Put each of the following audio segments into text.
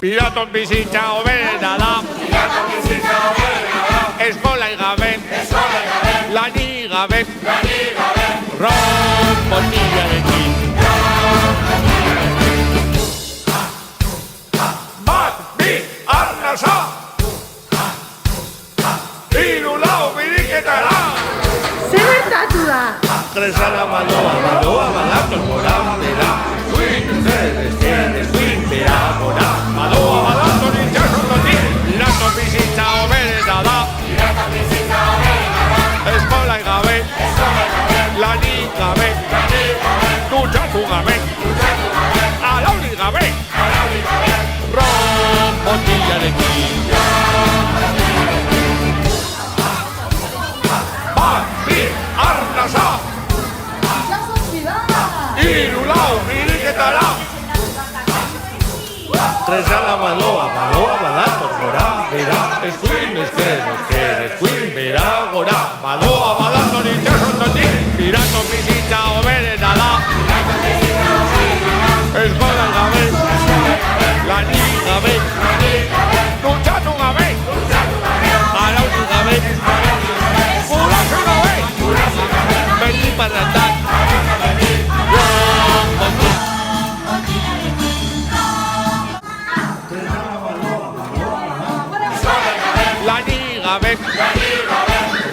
Piraton bizitza hoberena da. Eskola igabe, lani gabe, rock botillarekin. Bat, bi, arnasa! Hiru lau biriketara! Zer gertatu da? Kresala baloa, badator gora, bera. Eskuin, bera, gora. Baloa, badator itxasototik. Piraton bizitza hoberena da. Eskola gabe, lani gabe, dutxatu gabe, alauri gabe, ron botillarekin. Bat, bi, arnasa! Hiru lau biriketara! Tresala baloa, badator gora, bera. Eskuin, eskuin, bera, gora. Baloa, badator itxasototik. Piraton bizitza hoberena da. Eskola gabe, lani gabe, dutxatu gabe, alauri gabe, guraso gabe, beti parrandan. Lani gabe,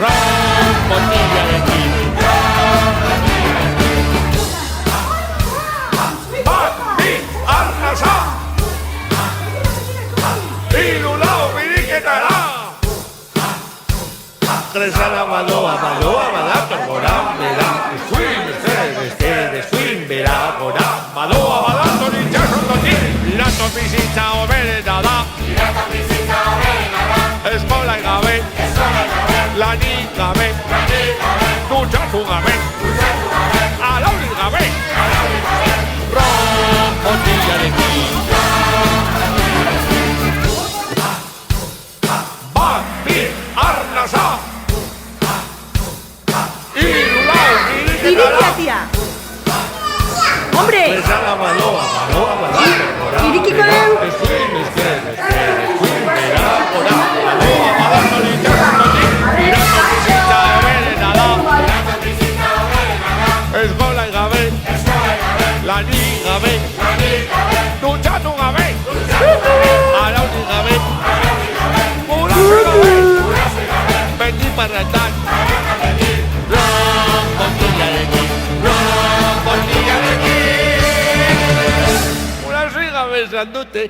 ron botillarekin. Bat, bi, arnasa! Hiru lau biriketara! Kresala baloa, badator gora, bera. Eskuin, bera, gora. Baloa, badator itxasototik. Piraton bizitza hoberena da. Eskola gabe, lani gabe, dutxatu gabe, alauri gabe, ron botillarekin. Bat, bi, arnasa! Hiru lau biriketara! Irikia, tia! Hombre! Kresala baloa, badator gora. Irikiko den? Eskuin, bera, gora. Baloa, badator itxasototik. Piraton bizitza hoberena da. Eskola gabe, lani gabe, dutxatu gabe, alauri gabe, guraso gabe, beti parrandan. Ron botillarekin. Guraso gabe esan dute.